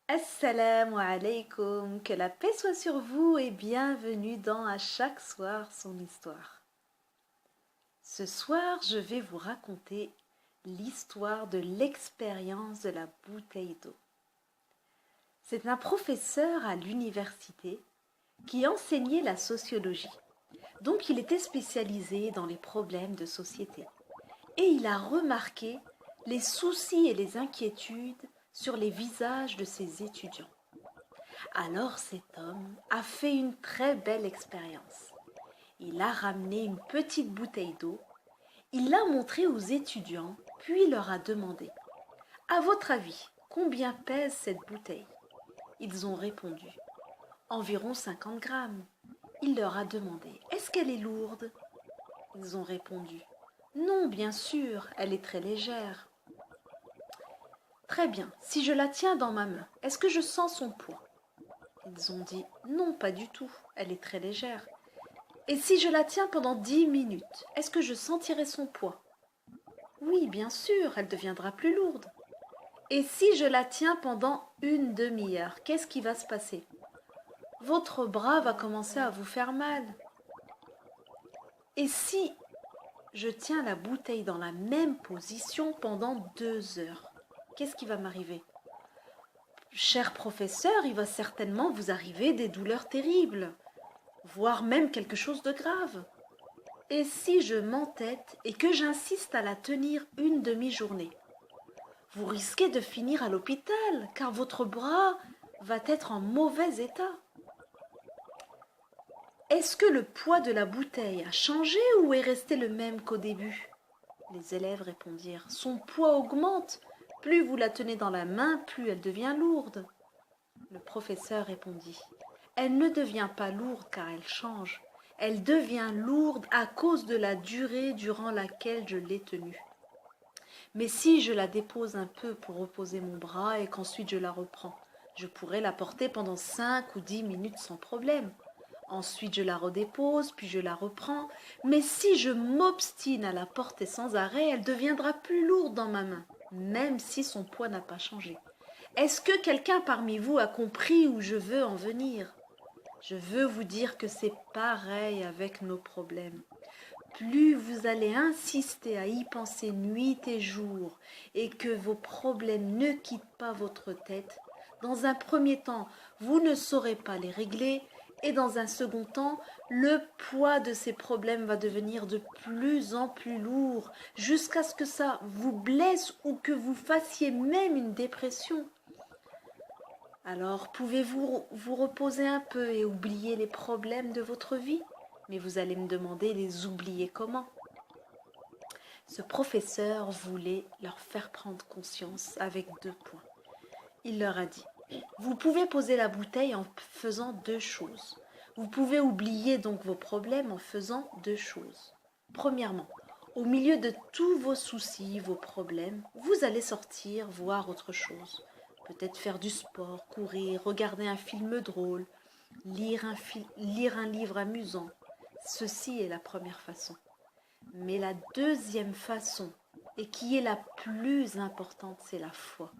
Assalamu alaikum, que la paix soit sur vous et bienvenue dans À chaque soir son histoire. Ce soir, je vais vous raconter l'histoire de l'expérience de la bouteille d'eau. C'est un professeur à l'université qui enseignait la sociologie. Donc il était spécialisé dans les problèmes de société. Et il a remarqué les soucis et les inquiétudes sur les visages de ses étudiants. Alors cet homme a fait une très belle expérience. Il a ramené une petite bouteille d'eau, il l'a montrée aux étudiants, puis leur a demandé: à votre avis, combien pèse cette bouteille? Ils ont répondu: environ 50 grammes. Il leur a demandé: est-ce qu'elle est lourde? Ils ont répondu: non, bien sûr, elle est très légère. Très bien, si je la tiens dans ma main, est-ce que je sens son poids? Ils ont dit: non, pas du tout, elle est très légère. Et si je la tiens pendant 10 minutes, est-ce que je sentirai son poids? Oui, bien sûr, elle deviendra plus lourde. Et si je la tiens pendant une demi-heure, qu'est-ce qui va se passer? Votre bras va commencer à vous faire mal. Et si je tiens la bouteille dans la même position pendant 2 heures, qu'est-ce qui va m'arriver? Cher professeur, il va certainement vous arriver des douleurs terribles, voire même quelque chose de grave. Et si je m'entête et que j'insiste à la tenir une demi-journée? Vous risquez de finir à l'hôpital, car votre bras va être en mauvais état. Est-ce que le poids de la bouteille a changé ou est resté le même qu'au début? Les élèves répondirent: son poids augmente. Plus vous la tenez dans la main, plus elle devient lourde. Le professeur répondit: elle ne devient pas lourde car elle change. Elle devient lourde à cause de la durée durant laquelle je l'ai tenue. Mais si je la dépose un peu pour reposer mon bras et qu'ensuite je la reprends, je pourrais la porter pendant 5 ou 10 minutes sans problème. Ensuite je la redépose, puis je la reprends. Mais si je m'obstine à la porter sans arrêt, elle deviendra plus lourde dans ma main, même si son poids n'a pas changé. Est-ce que quelqu'un parmi vous a compris où je veux en venir? Je veux vous dire que c'est pareil avec nos problèmes. Plus vous allez insister à y penser nuit et jour et que vos problèmes ne quittent pas votre tête, dans un premier temps, vous ne saurez pas les régler et dans un second temps, le poids de ces problèmes va devenir de plus en plus lourd jusqu'à ce que ça vous blesse ou que vous fassiez même une dépression. Alors, pouvez-vous vous reposer un peu et oublier les problèmes de votre vie? Mais vous allez me demander: les oublier comment? Ce professeur voulait leur faire prendre conscience avec 2 points. Il leur a dit: vous pouvez poser la bouteille en faisant 2 choses. Vous pouvez oublier donc vos problèmes en faisant 2 choses. Premièrement, au milieu de tous vos soucis, vos problèmes, vous allez sortir voir autre chose. Peut-être faire du sport, courir, regarder un film drôle, lire un livre amusant. Ceci est la première façon. Mais la deuxième façon, et qui est la plus importante, c'est la foi.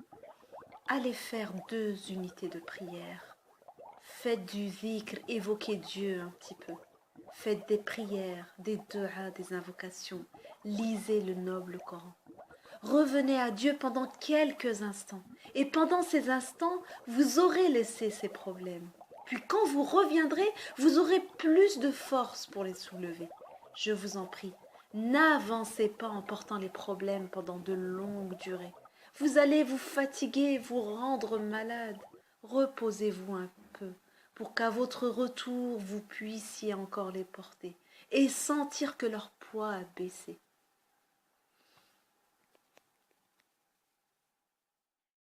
Allez faire 2 unités de prière. Faites du dhikr, évoquez Dieu un petit peu. Faites des prières, des du'as, des invocations. Lisez le noble Coran. Revenez à Dieu pendant quelques instants. Et pendant ces instants, vous aurez laissé ces problèmes. Puis quand vous reviendrez, vous aurez plus de force pour les soulever. Je vous en prie, n'avancez pas en portant les problèmes pendant de longues durées. Vous allez vous fatiguer, vous rendre malade. Reposez-vous un peu pour qu'à votre retour, vous puissiez encore les porter et sentir que leur poids a baissé.